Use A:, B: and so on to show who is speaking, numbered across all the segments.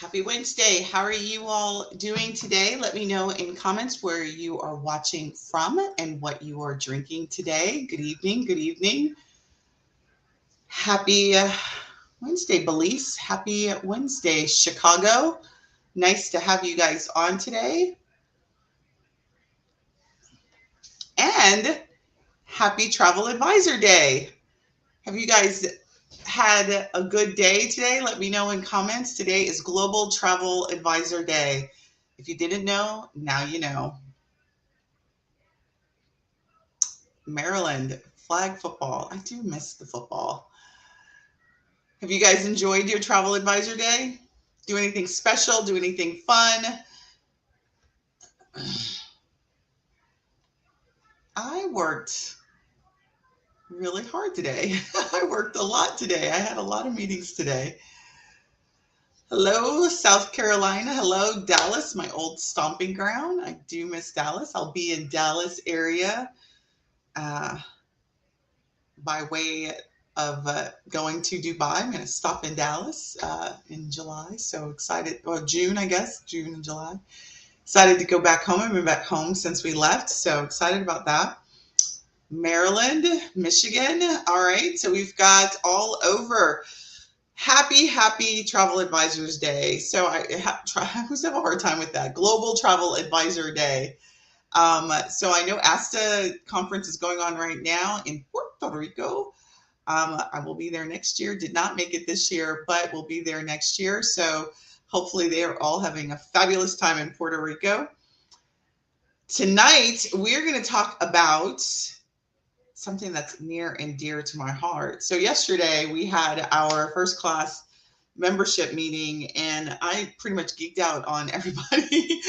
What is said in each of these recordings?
A: Happy Wednesday. How are you all doing today? Let me know in comments where you are watching from and what you are drinking today. Good evening. Good evening. Happy Wednesday, Belize. Happy Wednesday, Chicago. Nice to have you guys on today. And happy Travel Advisor Day. Have you guys had a good day today? Let me know in comments. Today is Global Travel Advisor Day. If you didn't know, now you know. Maryland flag football. I do miss the football. Have you guys enjoyed your Travel Advisor Day? Do anything special? Do anything fun? I worked really hard today. I worked a lot today. I had a lot of meetings today. Hello, South Carolina. Hello, Dallas, my old stomping ground. I do miss Dallas. I'll be in Dallas area uh, by way of going to Dubai. I'm going to stop in Dallas in July. So excited. Or June, I guess. June and July. Excited to go back home. I've been back home since we left. So excited about that. Maryland, Michigan. All right. So we've got all over. Happy Travel Advisors Day. So I always have a hard time with that. Global Travel Advisor Day. So I know ASTA conference is going on right now in Puerto Rico. I will be there next year. Did not make it this year, but will be there next year. So hopefully they are all having a fabulous time in Puerto Rico. Tonight, we're going to talk about something that's near and dear to my heart. So yesterday we had our first class membership meeting, and I pretty much geeked out on everybody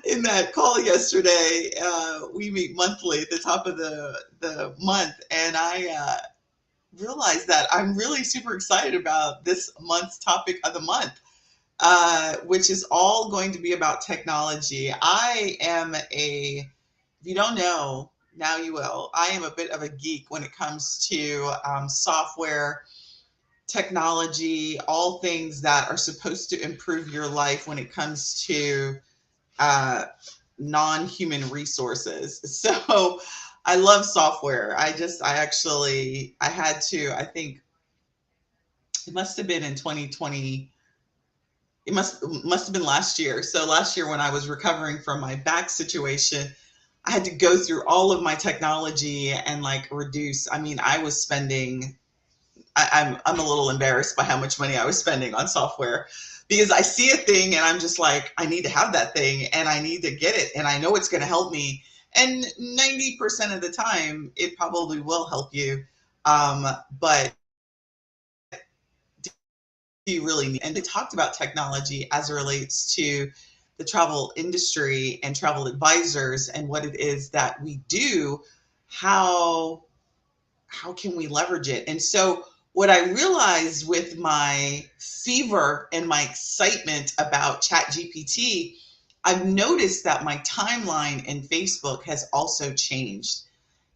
A: in that call yesterday. We meet monthly at the top of the month, and I realized that I'm really super excited about this month's topic of the month, which is all going to be about technology. If you don't know, now you will. I am a bit of a geek when it comes to software, technology, all things that are supposed to improve your life when it comes to uh, non-human resources. So I love software. I think it must have been in 2020. It must have been last year. So last year when I was recovering from my back situation, I had to go through all of my technology and like reduce. I mean, I was spending. I'm a little embarrassed by how much money I was spending on software because I see a thing and I'm just like, I need to have that thing and I need to get it and I know it's going to help me. And 90% of the time, it probably will help you. But do you really need? And they talked about technology as it relates to the travel industry and travel advisors and what it is that we do. How can we leverage it? And so what I realized with my fever and my excitement about ChatGPT, I've noticed that my timeline in Facebook has also changed.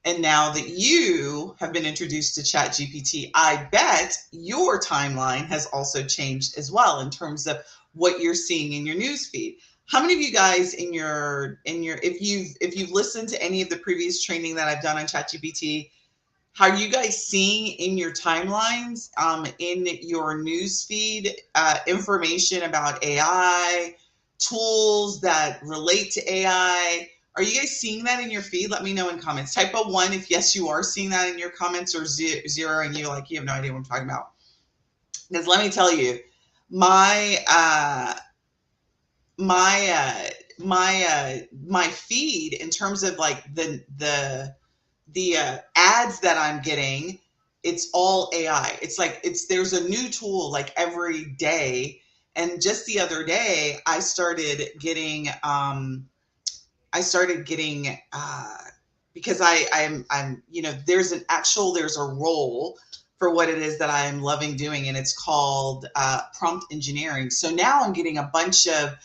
A: And now that you have been introduced to ChatGPT, I bet your timeline has also changed as well in terms of what you're seeing in your newsfeed. How many of you guys if you've listened to any of the previous training that I've done on ChatGPT, how are you guys seeing in your timelines, in your newsfeed, information about AI, tools that relate to AI? Are you guys seeing that in your feed? Let me know in comments. Type a 1 if yes, you are seeing that in your comments, or 0 and you have no idea what I'm talking about. Because let me tell you, my my feed in terms of like the ads that I'm getting, it's all AI. It's like there's a new tool like every day. And just the other day, I started getting because I'm there's a role for what it is that I'm loving doing, and it's called prompt engineering. So now I'm getting a bunch of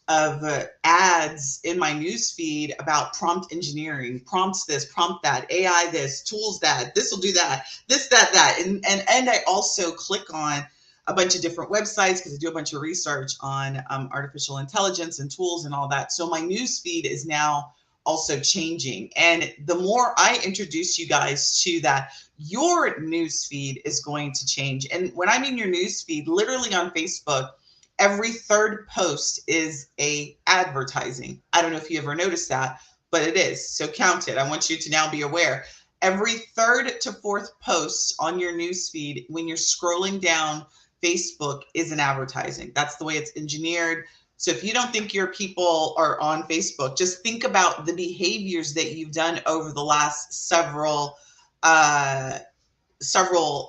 A: ads in my news feed about prompt engineering, prompts this, prompt that, AI this, tools that, this will do that, this, that, and I also click on a bunch of different websites because I do a bunch of research on artificial intelligence and tools and all that. So my news feed is now also changing. And the more I introduce you guys to that, your news feed is going to change. And when I mean your news feed, literally on Facebook, every third post is a advertising. I don't know if you ever noticed that, but it is. So count it. I want you to now be aware. Every third to fourth post on your news feed when you're scrolling down Facebook is an advertising. That's the way it's engineered. So if you don't think your people are on Facebook, just think about the behaviors that you've done over the last several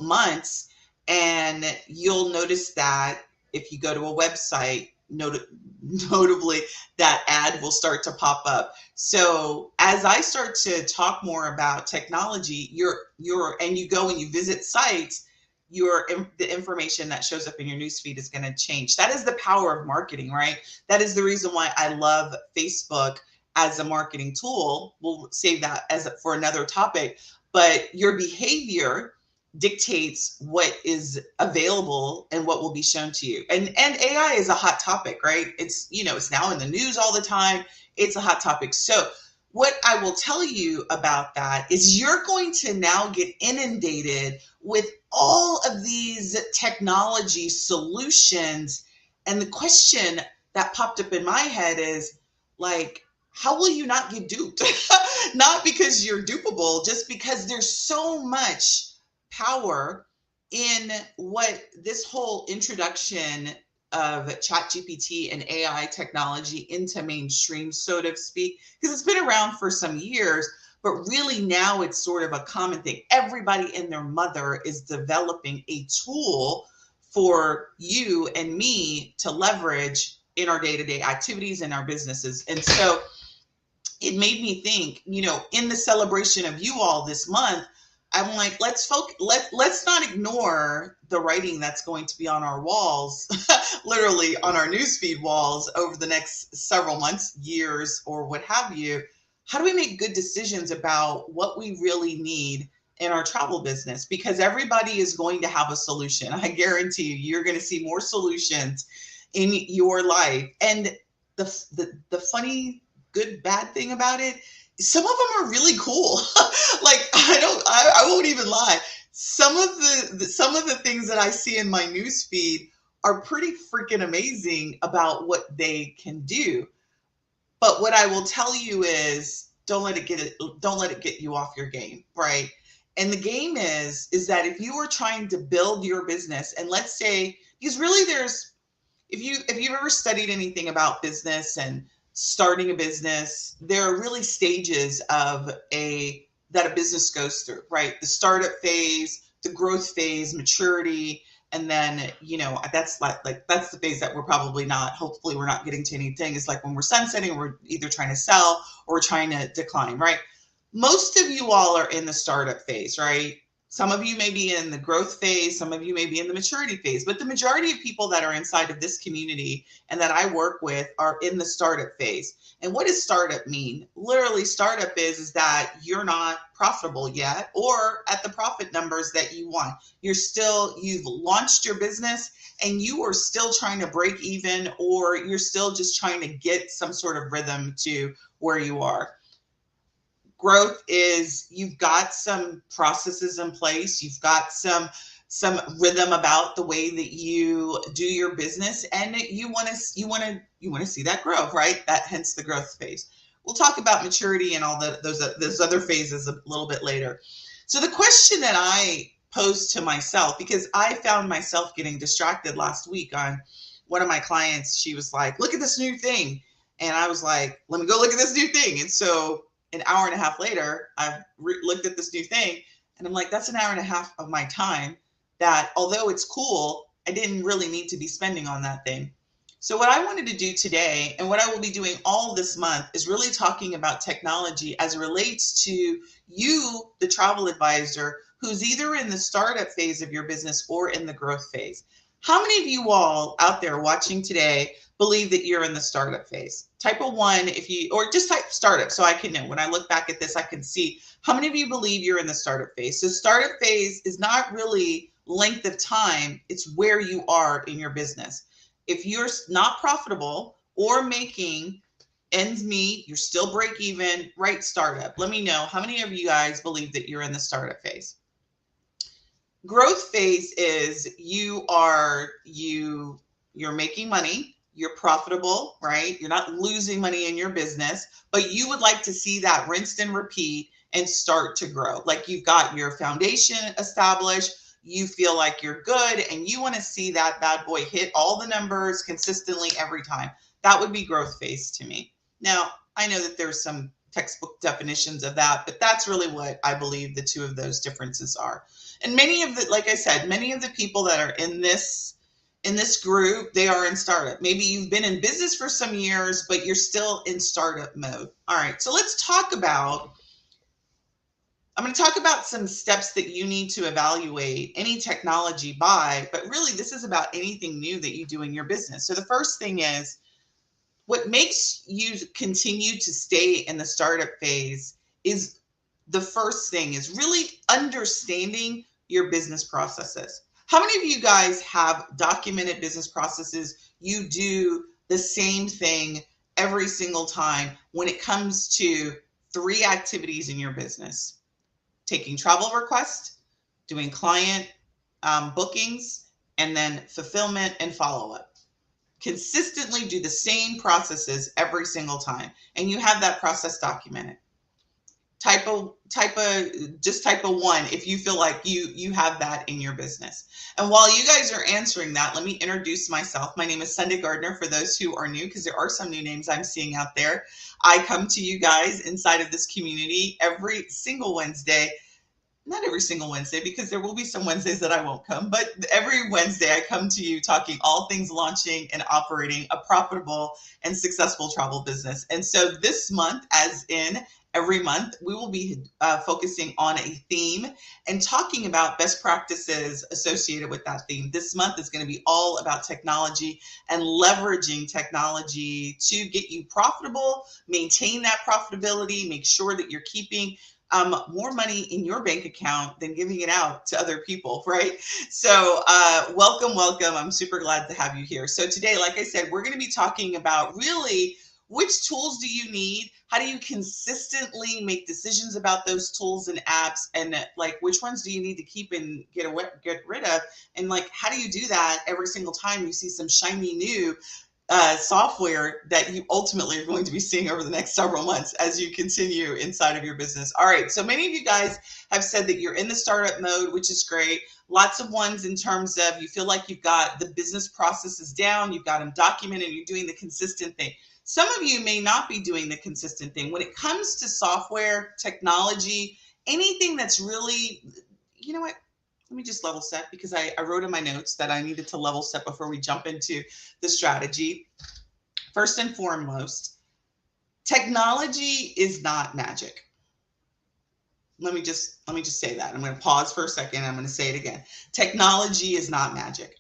A: months, and you'll notice that if you go to a website, notably that ad will start to pop up. So as I start to talk more about technology, and you go and you visit sites, the information that shows up in your newsfeed is going to change. That is the power of marketing, right? That is the reason why I love Facebook as a marketing tool. We'll save that for another topic, but your behavior dictates what is available and what will be shown to you. And AI is a hot topic, right? It's now in the news all the time. It's a hot topic. So what I will tell you about that is you're going to now get inundated with all of these technology solutions. And the question that popped up in my head is like, how will you not get duped? Not because you're dupable, just because there's so much power in what this whole introduction of ChatGPT and AI technology into mainstream, so to speak, because it's been around for some years, but really now it's sort of a common thing. Everybody and their mother is developing a tool for you and me to leverage in our day-to-day activities and our businesses. And so it made me think, in the celebration of you all this month, I'm like, let's not ignore the writing that's going to be on our walls, literally on our newsfeed walls over the next several months, years, or what have you. How do we make good decisions about what we really need in our travel business? Because everybody is going to have a solution. I guarantee you're going to see more solutions in your life. And the funny, good, bad thing about it, some of them are really cool. Like I won't even lie. Some of the things that I see in my news feed are pretty freaking amazing about what they can do. But what I will tell you is don't let it get you off your game, right? And the game is that if you are trying to build your business, and let's say, because really if you've ever studied anything about business and starting a business, there are really stages that a business goes through, right? The startup phase, the growth phase, maturity, and then that's that's the phase that hopefully we're not getting to anything. It's like when we're sunsetting, we're either trying to sell or we're trying to decline, right? Most of you all are in the startup phase, right? Some of you may be in the growth phase, some of you may be in the maturity phase, but the majority of people that are inside of this community and that I work with are in the startup phase. And what does startup mean? Literally, startup is that you're not profitable yet or at the profit numbers that you want. You've launched your business and you are still trying to break even, or you're still just trying to get some sort of rhythm to where you are. Growth is you've got some processes in place, you've got some rhythm about the way that you do your business, and you want to see that growth, right? That hence the growth phase. We'll talk about maturity and all those other phases a little bit later. So the question that I posed to myself, because I found myself getting distracted last week on one of my clients, she was like, look at this new thing. And I was like, let me go look at this new thing. And so an hour and a half later, I've looked at this new thing and I'm like, that's an hour and a half of my time that, although it's cool, I didn't really need to be spending on that thing. So what I wanted to do today, and what I will be doing all this month, is really talking about technology as it relates to you, the travel advisor, who's either in the startup phase of your business or in the growth phase. How many of you all out there watching today believe that you're in the startup phase? Type a 1 or just type startup so I can know. When I look back at this, I can see how many of you believe you're in the startup phase. So startup phase is not really length of time, it's where you are in your business. If you're not profitable or making ends meet, you're still break even, right? Startup. Let me know how many of you guys believe that you're in the startup phase. Growth phase is you're making money, you're profitable, right? You're not losing money in your business, but you would like to see that rinsed and repeat and start to grow. Like you've got your foundation established, you feel like you're good, and you want to see that bad boy hit all the numbers consistently every time. That would be growth phase to me. Now, I know that there's some textbook definitions of that, but that's really what I believe the two of those differences are. And many of the, like I said, many of the people that are in this group, they are in startup. Maybe you've been in business for some years, but you're still in startup mode. All right, so I'm going to talk about some steps that you need to evaluate any technology by, but really this is about anything new that you do in your business. So the first thing is, what makes you continue to stay in the startup phase is the first thing is really understanding your business processes. How many of you guys have documented business processes? You do the same thing every single time when it comes to 3 activities in your business: taking travel requests, doing client bookings, and then fulfillment and follow-up. Consistently do the same processes every single time, and you have that process documented. Type a 1 if you feel like you have that in your business. And while you guys are answering that, let me introduce myself. My name is Sunday Gardner, for those who are new, because there are some new names I'm seeing out there. I come to you guys inside of this community every single Wednesday. Not every single Wednesday, because there will be some Wednesdays that I won't come, but every Wednesday I come to you talking all things launching and operating a profitable and successful travel business. And so this month, as in every month, we will be focusing on a theme and talking about best practices associated with that theme. This month is going to be all about technology and leveraging technology to get you profitable, maintain that profitability, make sure that you're keeping more money in your bank account than giving it out to other people, right? So welcome. I'm super glad to have you here. So today, like I said, we're going to be talking about really which tools do you need? How do you consistently make decisions about those tools and apps? And like, which ones do you need to keep and get rid of? And like, how do you do that every single time you see some shiny new software that you ultimately are going to be seeing over the next several months as you continue inside of your business? All right, so many of you guys have said that you're in the startup mode, which is great. Lots of ones in terms of you feel like you've got the business processes down, you've got them documented, you're doing the consistent thing. Some of you may not be doing the consistent thing. When it comes to software, technology, anything that's really, you know what? Let me just level set, because I wrote in my notes that I needed to level set before we jump into the strategy. First and foremost, technology is not magic. Let me just say that. I'm going to pause for a second. I'm going to say it again. Technology is not magic.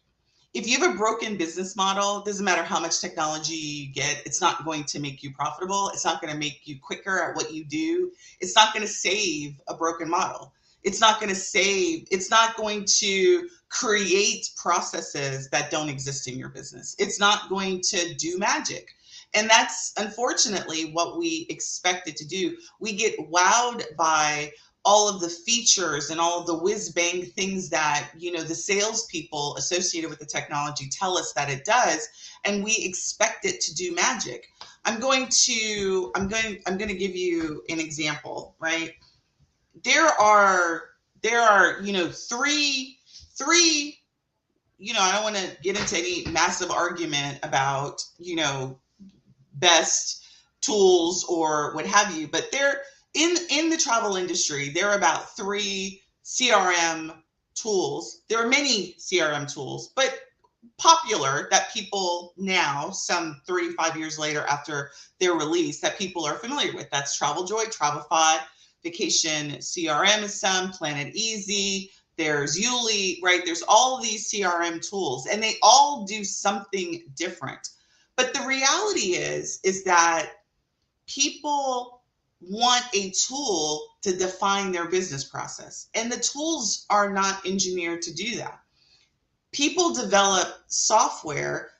A: If you have a broken business model, it doesn't matter how much technology you get, it's not going to make you profitable. It's not going to make you quicker at what you do. It's not going to save a broken model. It's not going to create processes that don't exist in your business. It's not going to do magic. And that's unfortunately what we expect it to do. We get wowed by all of the features and all of the whiz bang things that, the salespeople associated with the technology tell us that it does, and we expect it to do magic. I'm going to give you an example, right? There are three, I don't want to get into any massive argument about, best tools or what have you, but there in the travel industry, there are about 3 CRM tools. There are many CRM tools, but popular that people now, some 3-5 years later after their release, that people are familiar with. That's TravelJoy, Travelify, Vacation CRM is some, Planet Easy, there's Yuli, right? There's all of these CRM tools, and they all do something different. But the reality is that people want a tool to define their business process. And the tools are not engineered to do that. People develop software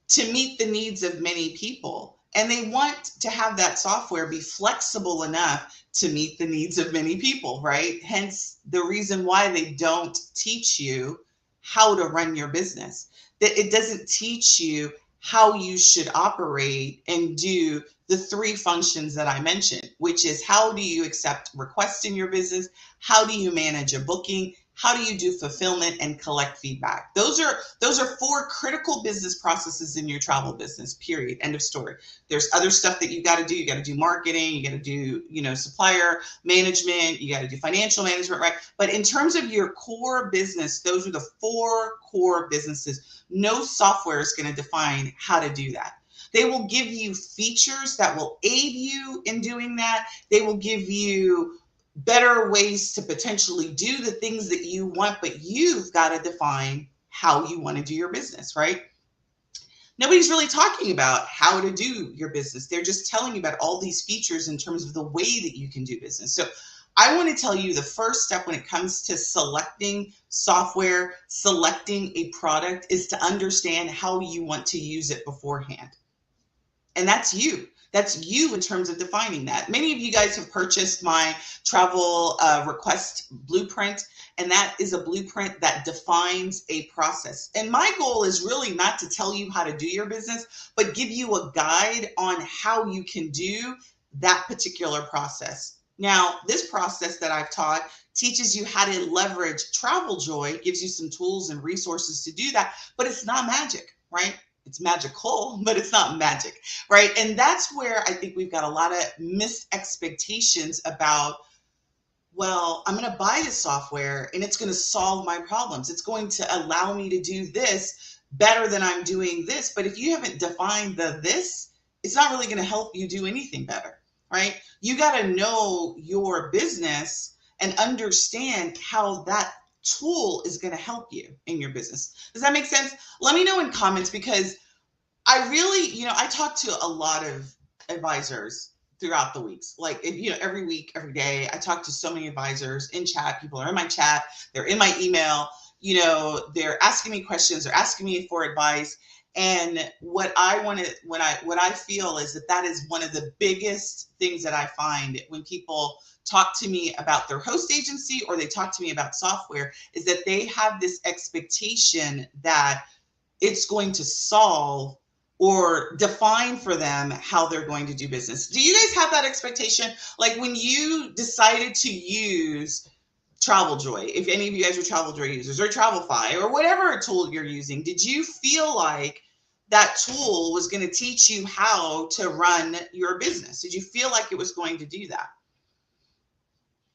A: to meet the needs of many people. And they want to have that software be flexible enough to meet the needs of many people, right? Hence the reason why they don't teach you how to run your business. That it doesn't teach you how you should operate and do the three functions that I mentioned, which is how do you accept requests in your business? How do you manage a booking? How do you do fulfillment and collect feedback? Those are four critical business processes in your travel business, period. End of story. There's other stuff that you got to do. You got to do marketing, you got to do, supplier management, you got to do financial management, right? But in terms of your core business, those are the four core businesses. No software is going to define how to do that. They will give you features that will aid you in doing that. They will give you better ways to potentially do the things that you want, but you've got to define how you want to do your business, right? Nobody's really talking about how to do your business. They're just telling you about all these features in terms of the way that you can do business. So I want to tell you the first step when it comes to selecting software, selecting a product, is to understand how you want to use it beforehand. And that's you. That's you in terms of defining that. Many of you guys have purchased my travel request blueprint, and that is a blueprint that defines a process. And my goal is really not to tell you how to do your business, but give you a guide on how you can do that particular process. Now, this process that I've taught teaches you how to leverage Travel Joy, gives you some tools and resources to do that, but it's not magic, right? It's magical, but it's not magic, right? And that's where I think we've got a lot of missed expectations about, well, I'm going to buy this software and it's going to solve my problems. It's going to allow me to do this better than I'm doing this. But if you haven't defined the this, it's not really going to help you do anything better, right? You got to know your business and understand how that tool is going to help you in your business. Does that make sense? Let me know in comments, because I really, I talk to a lot of advisors throughout the weeks. Like, every week, every day, I talk to so many advisors in chat. People are in my chat, they're in my email, they're asking me questions, they're asking me for advice. And what I feel is that is one of the biggest things that I find when people talk to me about their host agency or they talk to me about software, is that they have this expectation that it's going to solve or define for them how they're going to do business. Do you guys have that expectation? Like, when you decided to use Travel Joy, if any of you guys are Travel Joy users, or Travelify, or whatever tool you're using, did you feel like that tool was going to teach you how to run your business? Did you feel like it was going to do that?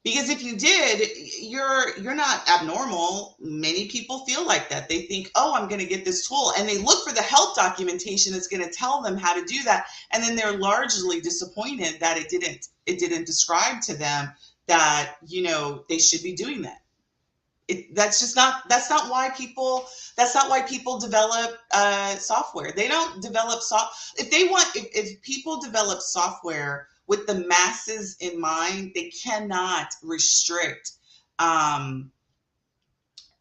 A: Because if you did, you're not abnormal. Many people feel like that. They think, oh, I'm going to get this tool, and they look for the help documentation that's going to tell them how to do that, and then they're largely disappointed that it didn't describe to them that they should be doing that. That's not why people develop software. They don't develop if people develop software with the masses in mind, they cannot restrict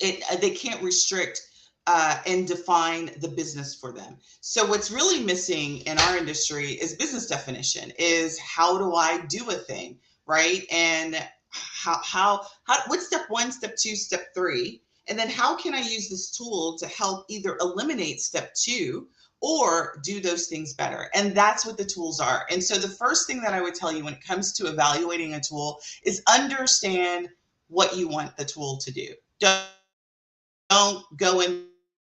A: they can't restrict and define the business for them. So what's really missing in our industry is business definition, is how do I do a thing, right? And how what's step 1, step 2, step 3, and then how can I use this tool to help either eliminate step 2 or do those things better? And that's what the tools are. And so the first thing that I would tell you when it comes to evaluating a tool is understand what you want the tool to do. Don't go in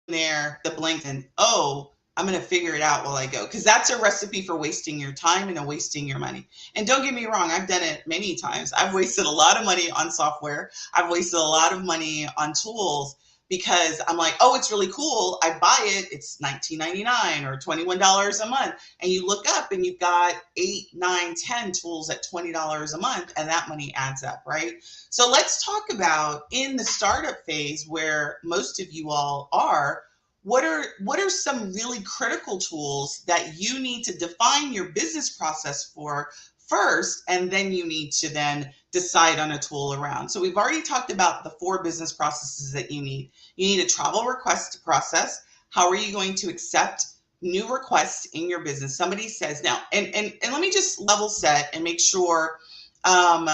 A: there the blank and, oh, I'm going to figure it out while I go, because that's a recipe for wasting your time and wasting your money. And don't get me wrong, I've done it many times. I've wasted a lot of money on software. I've wasted a lot of money on tools because I'm like, oh, it's really cool. I buy it. It's $19.99 or $21 a month. And you look up and you've got 8, 9, 10 tools at $20 a month, and that money adds up, right? So let's talk about, in the startup phase where most of you all are, what are some really critical tools that you need to define your business process for first, and then you need to then decide on a tool around. So we've already talked about the 4 business processes that you need. You need a travel request process. How are you going to accept new requests in your business? Somebody says now, and let me just level set and make sure, um,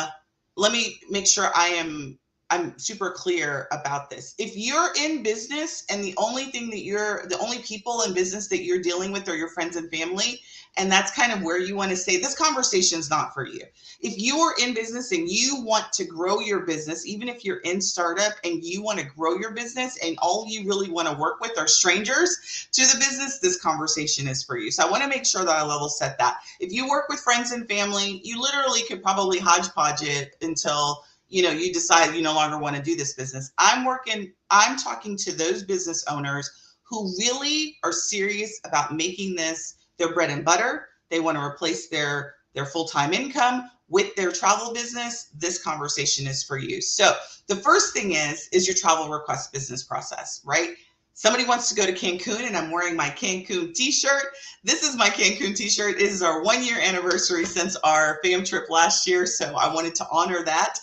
A: let me make sure I'm super clear about this. If you're in business and the only people in business that you're dealing with are your friends and family, and that's kind of where you want to say this conversation is not for you. If you are in business and you want to grow your business, even if you're in startup and you want to grow your business and all you really want to work with are strangers to the business, this conversation is for you. So I want to make sure that I level set that. If you work with friends and family, you literally could probably hodgepodge it until you decide you no longer want to do this business. I'm talking to those business owners who really are serious about making this their bread and butter. They want to replace their full-time income with their travel business. This conversation is for you. So the first thing is your travel request business process, right? Somebody wants to go to Cancun and I'm wearing my Cancun t-shirt. This is my Cancun t-shirt. It is our 1-year anniversary since our fam trip last year. So I wanted to honor that.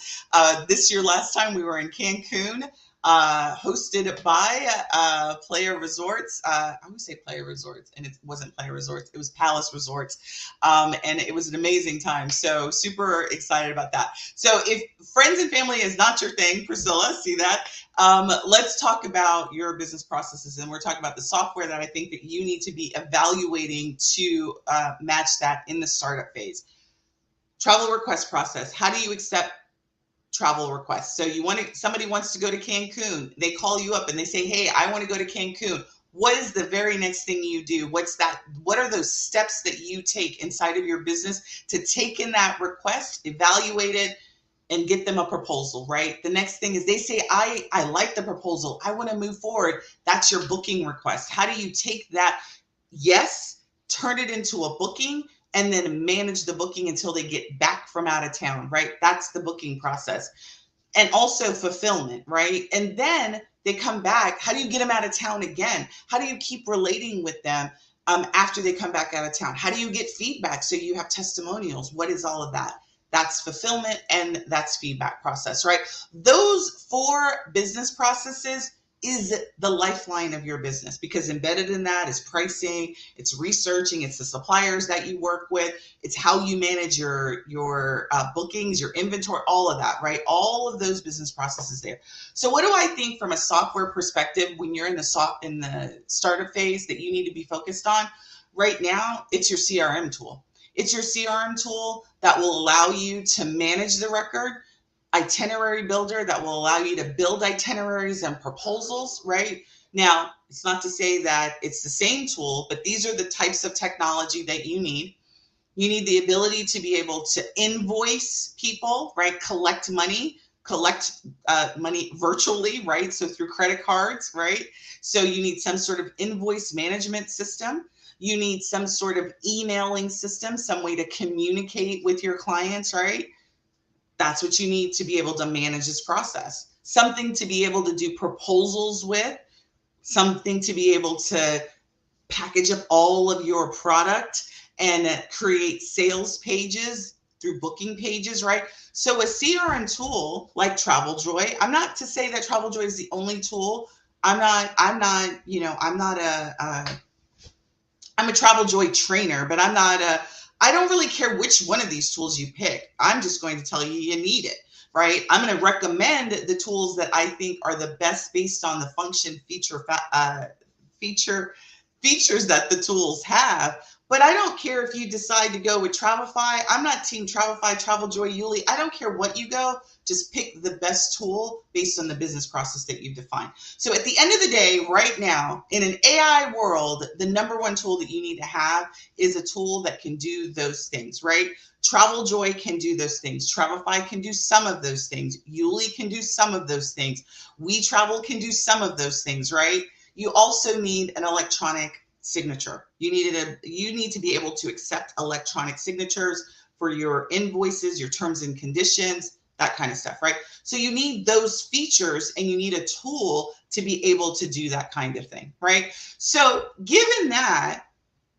A: This year, last time we were in Cancun, hosted by Playa Resorts. I would say Playa Resorts, and it wasn't Playa Resorts. It was Palace Resorts. And it was an amazing time. So super excited about that. So if friends and family is not your thing, Priscilla, see that? Let's talk about your business processes. And we're talking about the software that I think that you need to be evaluating to match that in the startup phase. Travel request process. How do you accept travel requests? So somebody wants to go to Cancun. They call you up and they say, hey, I want to go to Cancun. What is the very next thing you do? What are those steps that you take inside of your business to take in that request, evaluate it, and get them a proposal, right? The next thing is they say, I like the proposal. I want to move forward. That's your booking request. How do you take that yes, turn it into a booking, and then manage the booking until they get back from out of town, right? That's the booking process. And also fulfillment, right? And then they come back. How do you get them out of town again? How do you keep relating with them after they come back out of town? How do you get feedback so you have testimonials? What is all of that? That's fulfillment and that's feedback process, right? Those 4 business processes is the lifeline of your business, because embedded in that is pricing, it's researching, it's the suppliers that you work with, it's how you manage your bookings, your inventory, all of that, right? All of those business processes there. So what do I think from a software perspective when you're in the startup phase that you need to be focused on? Right now, it's your CRM tool. It's your CRM tool that will allow you to manage the record, itinerary builder that will allow you to build itineraries and proposals, right? Now, it's not to say that it's the same tool, but these are the types of technology that you need. You need the ability to be able to invoice people, right? Collect money virtually, right? So through credit cards, right? So you need some sort of invoice management system. You need some sort of emailing system, some way to communicate with your clients, right? That's what you need to be able to manage this process. Something to be able to do proposals with, something to be able to package up all of your product and create sales pages through booking pages, right? So a CRM tool like TravelJoy, I'm not to say that TravelJoy is the only tool. I'm a TravelJoy trainer, but I don't really care which one of these tools you pick. I'm just going to tell you need it, right? I'm going to recommend the tools that I think are the best based on the function features that the tools have. But I don't care if you decide to go with Travefy. I'm not team Travefy, TravelJoy, Yuli. I don't care what you go. Just pick the best tool based on the business process that you've defined. So at the end of the day, right now, in an AI world, the number one tool that you need to have is a tool that can do those things, right? TravelJoy can do those things. Travefy can do some of those things. Yuli can do some of those things. WeTravel can do some of those things, right? You also need an electronic signature. You need to be able to accept electronic signatures for your invoices, your terms and conditions, that kind of stuff, right? So you need those features and you need a tool to be able to do that kind of thing, right? So given that,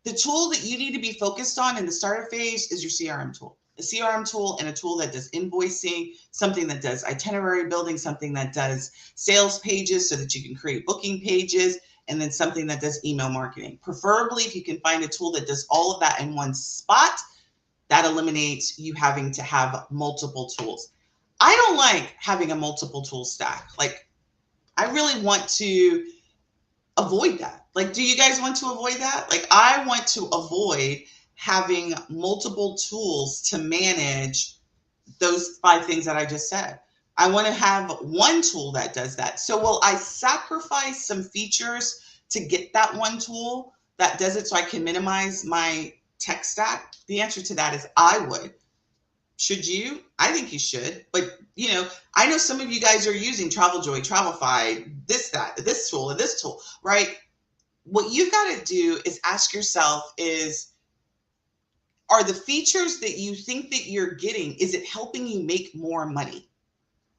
A: the tool that you need to be focused on in the startup phase is your CRM tool. a CRM tool and a tool that does invoicing, something that does itinerary building, something that does sales pages so that you can create booking pages, and then something that does email marketing. Preferably, if you can find a tool that does all of that in one spot, that eliminates you having to have multiple tools. I don't like having a multiple tool stack. Like, I really want to avoid that. Like, do you guys want to avoid that? Like, I want to avoid having multiple tools to manage those 5 things that I just said. I want to have one tool that does that. So will I sacrifice some features to get that one tool that does it so I can minimize my tech stack? The answer to that is I would. Should you? I think you should. But, I know some of you guys are using TravelJoy, Travelify, this tool, and this tool, right? What you've got to do is ask yourself are the features that you think that you're getting, is it helping you make more money?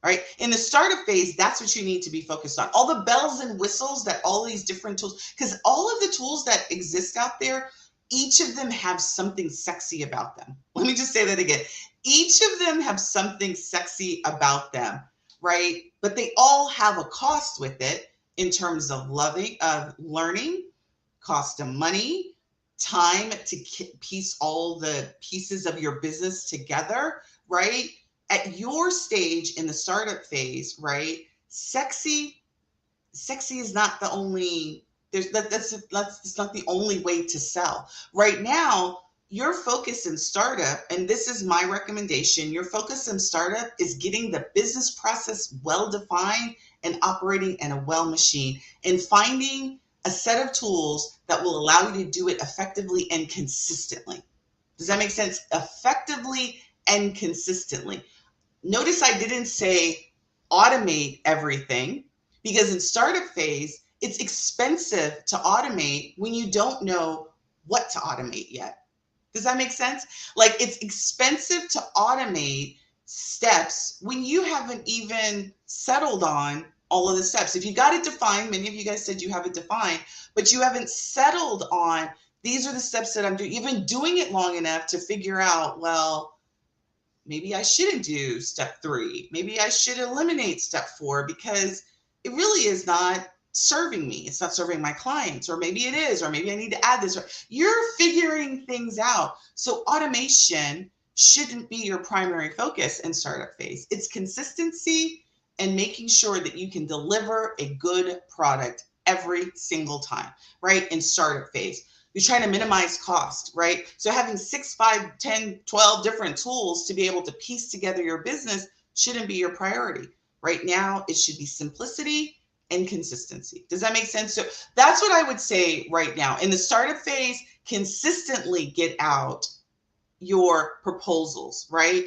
A: Right? In the startup phase, that's what you need to be focused on. All the bells and whistles that all these different tools, because all of the tools that exist out there, each of them have something sexy about them. Let me just say that again. Each of them have something sexy about them, right? But they all have a cost with it in terms of learning, cost of money, time to piece all the pieces of your business together, right? At your stage in the startup phase, right? Sexy is not the only, that's not the only way to sell. Right now, your focus in startup, and this is my recommendation, your focus in startup is getting the business process well defined and operating in a well machine, and finding a set of tools that will allow you to do it effectively and consistently. Does that make sense? Effectively and consistently. Notice I didn't say automate everything, because in startup phase, it's expensive to automate when you don't know what to automate yet. Does that make sense? Like, it's expensive to automate steps when you haven't even settled on all of the steps. If you got it defined, many of you guys said you have it defined, but you haven't settled on these are the steps that I'm doing. You've been doing it long enough to figure out, well, maybe I shouldn't do step 3. Maybe I should eliminate step 4 because it really is not serving me. It's not serving my clients, or maybe it is, or maybe I need to add this. You're figuring things out. So automation shouldn't be your primary focus in startup phase. It's consistency and making sure that you can deliver a good product every single time, right? In startup phase. You're trying to minimize cost, right? So having 6, 5, 10, 12 different tools to be able to piece together your business shouldn't be your priority. Right now, it should be simplicity and consistency. Does that make sense? So that's what I would say right now. In the startup phase, consistently get out your proposals, right?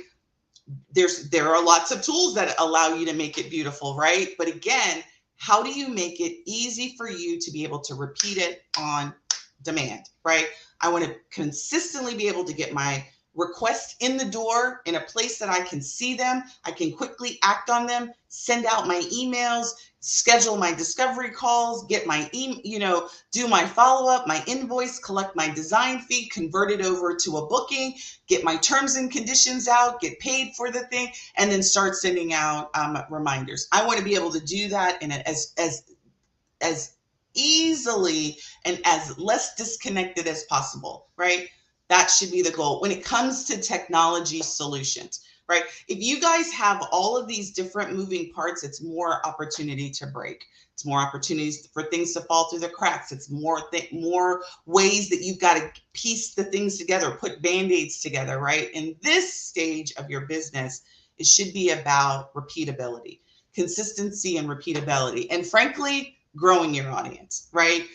A: There are lots of tools that allow you to make it beautiful, right? But again, how do you make it easy for you to be able to repeat it on demand, right? I want to consistently be able to get my requests in the door in a place that I can see them. I can quickly act on them, send out my emails, schedule my discovery calls, get my do my follow-up, my invoice, collect my design fee, convert it over to a booking, get my terms and conditions out, get paid for the thing, and then start sending out reminders. I want to be able to do that in as easily and as less disconnected as possible, right? That should be the goal when it comes to technology solutions, right? If you guys have all of these different moving parts, it's more opportunity to break. It's more opportunities for things to fall through the cracks. It's more ways that you've got to piece the things together, put Band-Aids together, right? In this stage of your business, it should be about repeatability, consistency and repeatability. And frankly, growing your audience, right?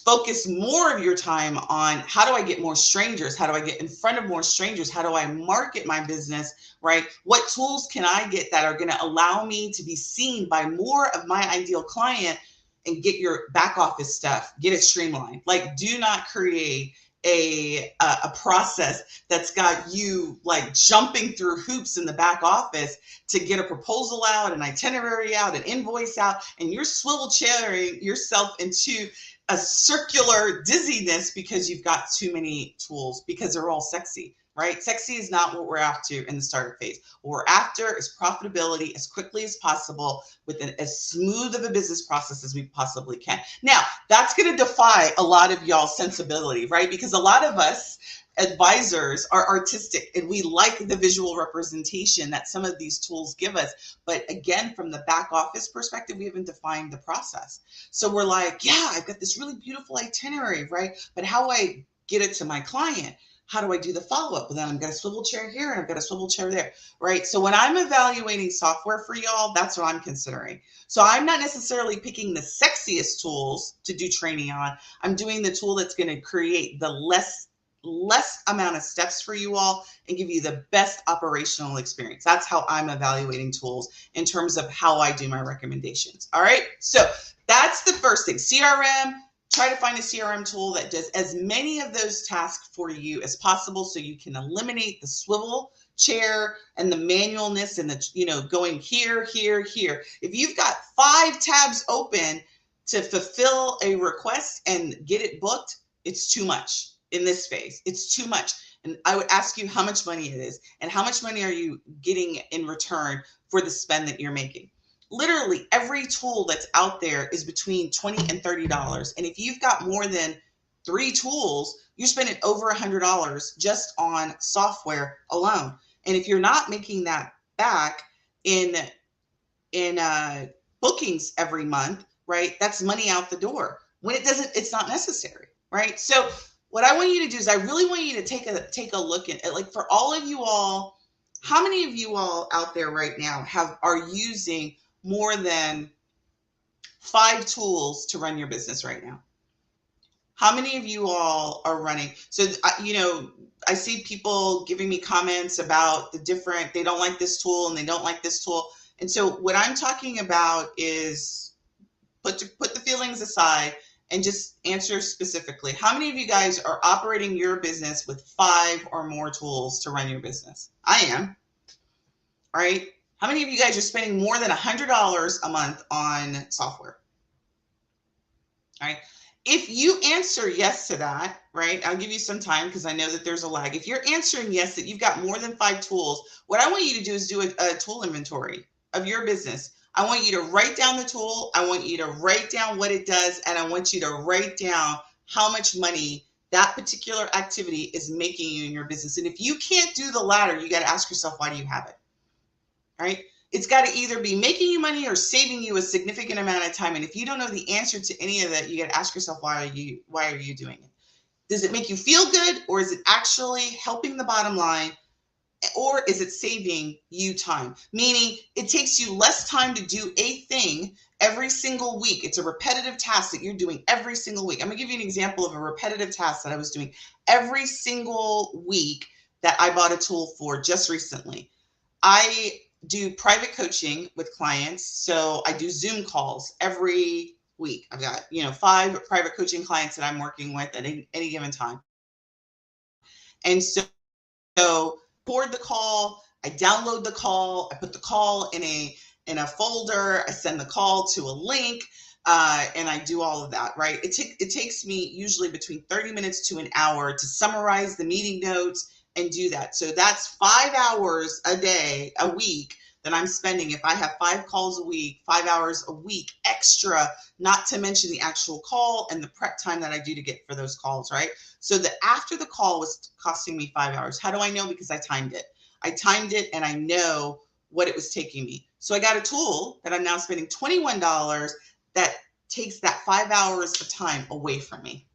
A: Focus more of your time on how do I get more strangers? How do I get in front of more strangers? How do I market my business, right? What tools can I get that are going to allow me to be seen by more of my ideal client, and get your back office stuff, get it streamlined. Like, do not create a process that's got you like jumping through hoops in the back office to get a proposal out, an itinerary out, an invoice out, and you're swivel chairing yourself into a circular dizziness because you've got too many tools, because they're all sexy. right? Sexy is not what we're after in the startup phase. What we're after is profitability as quickly as possible with as smooth of a business process as we possibly can. Now, that's going to defy a lot of y'all's sensibility, right? Because a lot of us advisors are artistic and we like the visual representation that some of these tools give us. But again, from the back office perspective, we haven't defined the process. So we're like, yeah, I've got this really beautiful itinerary, right? But how do I get it to my client? How do I do the follow-up? Well, then I've got a swivel chair here and I've got a swivel chair there, right? So when I'm evaluating software for y'all, that's what I'm considering. So I'm not necessarily picking the sexiest tools to do training on. I'm doing the tool that's going to create the less amount of steps for you all and give you the best operational experience. That's how I'm evaluating tools in terms of how I do my recommendations. All right. So that's the first thing. CRM, try to find a CRM tool that does as many of those tasks for you as possible so you can eliminate the swivel chair and the manualness and the, going here, here, here. If you've got 5 tabs open to fulfill a request and get it booked, it's too much. In this phase, it's too much. And I would ask you how much money it is and how much money are you getting in return for the spend that you're making. Literally every tool that's out there is between $20 and $30. And if you've got more than 3 tools, you're spending over $100 just on software alone. And if you're not making that back in bookings every month, right, that's money out the door. When it's not necessary, right? So what I want you to do is I really want you to take a look at, like, for all of you all, how many of you all out there right now are using more than 5 tools to run your business right now? How many of you all are running? So, I see people giving me comments about they don't like this tool and they don't like this tool. And so what I'm talking about is put the feelings aside and just answer specifically. How many of you guys are operating your business with 5 or more tools to run your business? I am. All right. How many of you guys are spending more than $100 a month on software? All right. If you answer yes to that, right, I'll give you some time because I know that there's a lag. If you're answering yes, that you've got more than 5 tools, what I want you to do is do a tool inventory of your business. I want you to write down the tool. I want you to write down what it does. And I want you to write down how much money that particular activity is making you in your business. And if you can't do the latter, you got to ask yourself, why do you have it? Right? It's got to either be making you money or saving you a significant amount of time. And if you don't know the answer to any of that, you got to ask yourself, why are you doing it? Does it make you feel good, or is it actually helping the bottom line? Or is it saving you time? Meaning it takes you less time to do a thing every single week. It's a repetitive task that you're doing every single week. I'm going to give you an example of a repetitive task that I was doing every single week that I bought a tool for just recently. I do private coaching with clients. So I do Zoom calls every week. I've got, 5 private coaching clients that I'm working with at any given time. And so record the call, I download the call, I put the call in a folder, I send the call to a link, and I do all of that, right? It takes me usually between 30 minutes to an hour to summarize the meeting notes and do that. So that's 5 hours a week that I'm spending. If I have 5 calls a week, 5 hours a week extra, not to mention the actual call and the prep time that I do to get for those calls, right? So that after the call was costing me 5 hours. How do I know? Because I timed it. I timed it and I know what it was taking me. So I got a tool that I'm now spending $21 that takes that 5 hours of time away from me.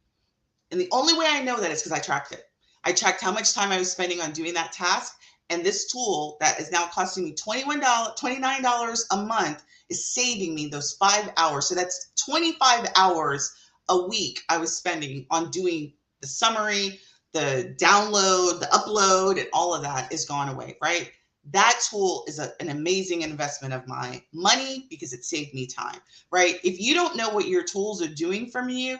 A: And the only way I know that is because I tracked it. I tracked how much time I was spending on doing that task. And this tool that is now costing me $29 a month is saving me those 5 hours. So that's 25 hours a week I was spending on doing the summary, the download, the upload, and all of that is gone away, right? That tool is an amazing investment of my money because it saved me time, right? If you don't know what your tools are doing for you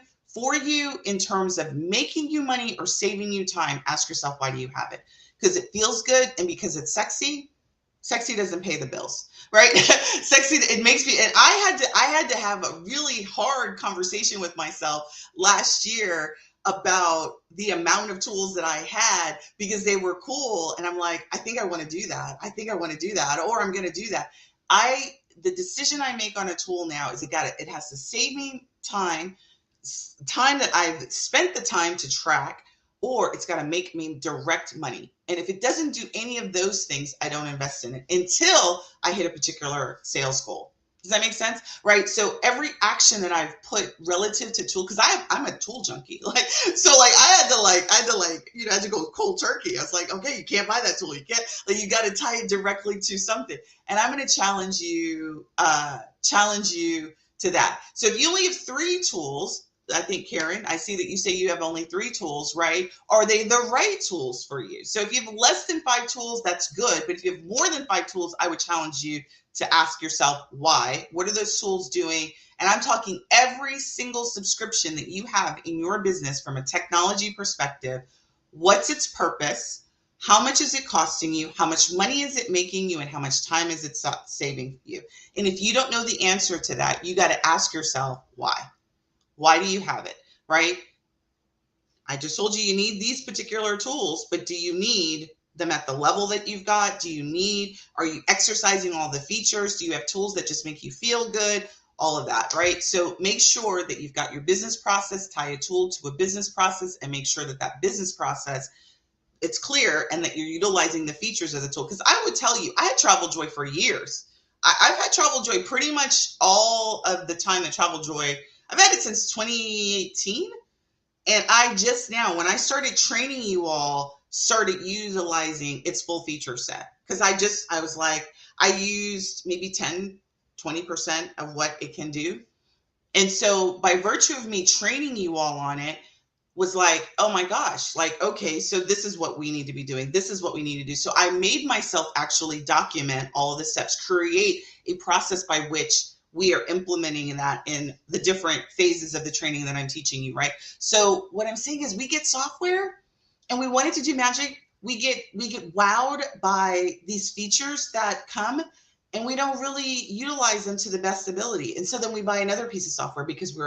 A: in terms of making you money or saving you time, ask yourself, why do you have it? Because it feels good and because it's sexy. Sexy doesn't pay the bills, right? Sexy, it makes me, and I had to have a really hard conversation with myself last year about the amount of tools that I had because they were cool. And I'm like, I think I want to do that. I think I want to do that, or I'm going to do that. The decision I make on a tool now is it has to save me time that I've spent the time to track, or it's got to make me direct money. And if it doesn't do any of those things, I don't invest in it until I hit a particular sales goal. Does that make sense? Right. So every action that I've put relative to tool, because I'm a tool junkie. I had to go cold turkey. I was like, okay, you can't buy that tool. You can't, you got to tie it directly to something. And I'm going to challenge you to that. So if you only have 3 tools, I think, Karen, I see that you say you have only 3 tools, right? Are they the right tools for you? So if you have less than 5 tools, that's good. But if you have more than 5 tools, I would challenge you to ask yourself why. What are those tools doing? And I'm talking every single subscription that you have in your business from a technology perspective. What's its purpose? How much is it costing you? How much money is it making you? And how much time is it saving you? And if you don't know the answer to that, you got to ask yourself why. Why do you have it, right? I just told you you need these particular tools, but do you need them at the level that you've got? Are you exercising all the features? Do you have tools that just make you feel good? All of that, right? So make sure that you've got your business process, tie a tool to a business process, and make sure that that business process, it's clear and that you're utilizing the features of the tool. Because I would tell you, I had Travel Joy for years. I've had Travel Joy pretty much all of the time that Travel Joy, I've had it since 2018. And I just now, when I started training you all, started utilizing its full feature set. Because I was like, I used maybe 10, 20% of what it can do. And so by virtue of me training you all on it, was like, oh my gosh, like, okay, so this is what we need to be doing. This is what we need to do. So I made myself actually document all of the steps, create a process by which we are implementing that in the different phases of the training that I'm teaching you, right? So what I'm saying is we get software and we want it to do magic. We get wowed by these features that come and we don't really utilize them to the best ability. And so then we buy another piece of software because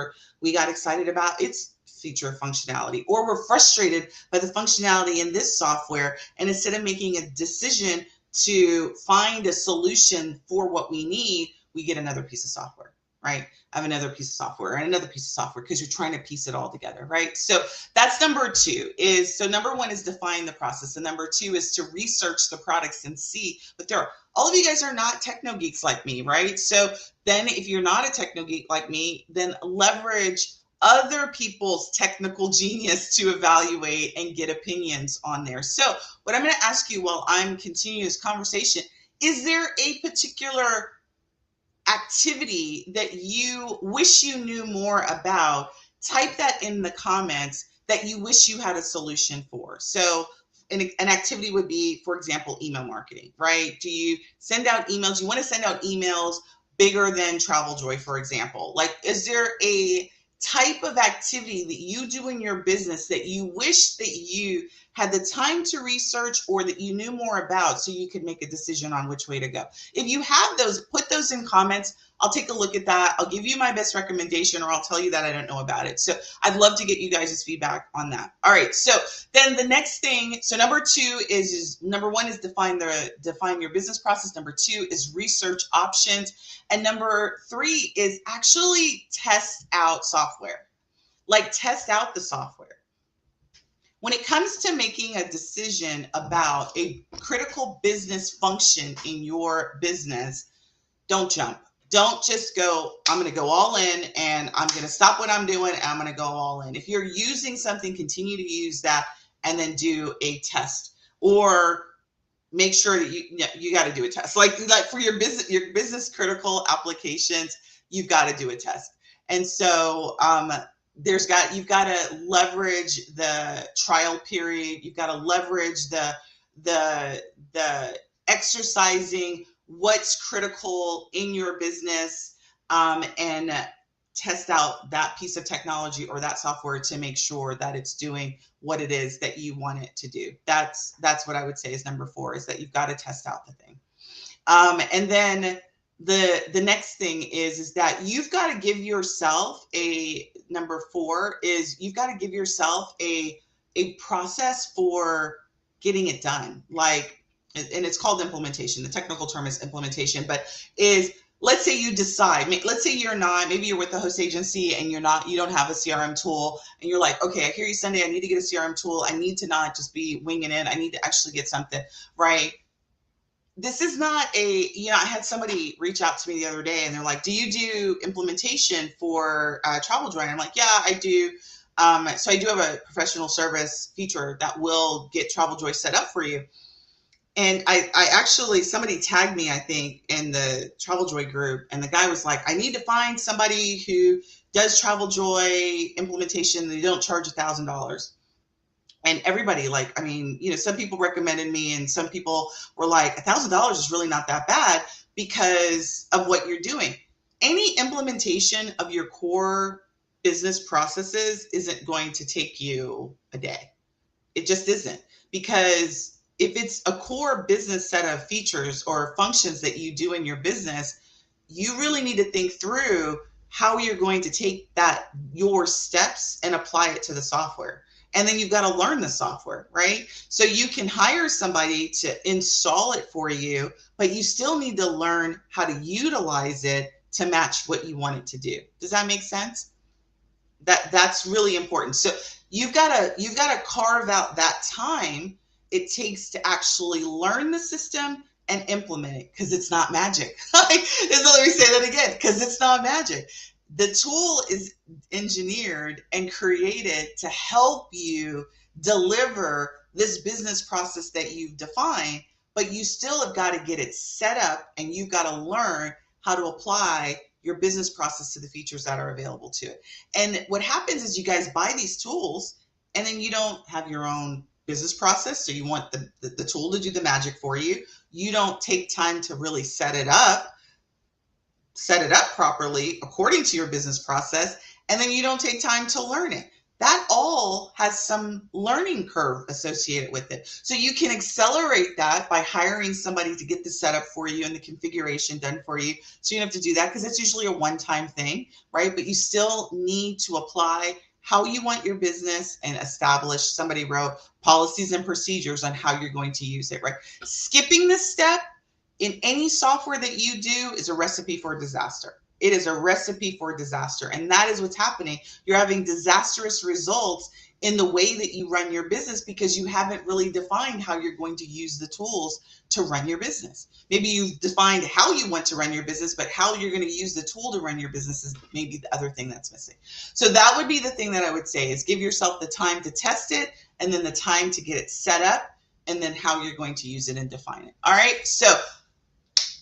A: we got excited about its feature functionality, or we're frustrated by the functionality in this software. And instead of making a decision to find a solution for what we need, we get another piece of software, right? I have another piece of software and another piece of software because you're trying to piece it all together, right? So that's number 2 so number 1 is define the process. And number 2 is to research the products and see, but all of you guys are not techno geeks like me, right? So then if you're not a techno geek like me, then leverage other people's technical genius to evaluate and get opinions on there. So what I'm going to ask you while I'm continuing this conversation, is there a particular activity that you wish you knew more about? Type that in the comments that you wish you had a solution for. So an activity would be, for example, email marketing, right? Do you send out emails? You want to send out emails bigger than Travel Joy, for example? Like, is there a type of activity that you do in your business that you wish that you had the time to research or that you knew more about so you could make a decision on which way to go? If you have those, put those in comments. I'll take a look at that. I'll give you my best recommendation, or I'll tell you that I don't know about it. So I'd love to get you guys' feedback on that. All right. So then the next thing, so number 2 is number 1 is define your business process. Number 2 is research options. And number 3 is actually test out software. Like, test out the software. When it comes to making a decision about a critical business function in your business, don't jump. Don't just go, I'm going to go all in and I'm going to stop what I'm doing and I'm going to go all in. If you're using something, continue to use that and then do a test, or make sure that you got to do a test. Like for your business critical applications, you've got to do a test. And so you've got to leverage the trial period. You've got to leverage the exercising what's critical in your business, and test out that piece of technology or that software to make sure that it's doing what it is that you want it to do. That's what I would say is number 4, is that you've got to test out the thing. And then the next thing is that you've got to give yourself number 4 is you've got to give yourself a process for getting it done. Like, and it's called implementation. The technical term is implementation, but is, let's say you decide, let's say you're not, maybe you're with the host agency and you don't have a CRM tool, and you're like, okay, I hear you Sunday, I need to get a CRM tool. I need to not just be winging it. I need to actually get something, right? This is not I had somebody reach out to me the other day and they're like, do you do implementation for Travel Joy? And I'm like, yeah, I do. So I do have a professional service feature that will get Travel Joy set up for you. And I actually, somebody tagged me, I think, in the Travel Joy group. And the guy was like, I need to find somebody who does Travel Joy implementation. They don't charge $1,000. And everybody, like, I mean, some people recommended me and some people were like, $1,000 is really not that bad because of what you're doing. Any implementation of your core business processes isn't going to take you a day. It just isn't, because if it's a core business set of features or functions that you do in your business, you really need to think through how you're going to take your steps and apply it to the software. And then you've got to learn the software, right? So you can hire somebody to install it for you, but you still need to learn how to utilize it to match what you want it to do. Does that make sense? That's really important. So you've got to carve out that time it takes to actually learn the system and implement it, because it's not magic. Let me say that again, because it's not magic. The tool is engineered and created to help you deliver this business process that you've defined, but you still have got to get it set up and you've got to learn how to apply your business process to the features that are available to it. And what happens is you guys buy these tools and then you don't have your own business process. So you want the tool to do the magic for you. You don't take time to really set it up properly according to your business process, and then you don't take time to learn it. That all has some learning curve associated with it. So you can accelerate that by hiring somebody to get the setup for you and the configuration done for you. So you don't have to do that because it's usually a one-time thing, right? But you still need to apply how you want your business and establish, somebody wrote, policies and procedures on how you're going to use it, right? Skipping this step in any software that you do is a recipe for disaster. It is a recipe for disaster. And that is what's happening. You're having disastrous results in the way that you run your business because you haven't really defined how you're going to use the tools to run your business. Maybe you've defined how you want to run your business, but how you're going to use the tool to run your business is maybe the other thing that's missing. So that would be the thing that I would say is give yourself the time to test it and then the time to get it set up and then how you're going to use it and define it. All right. So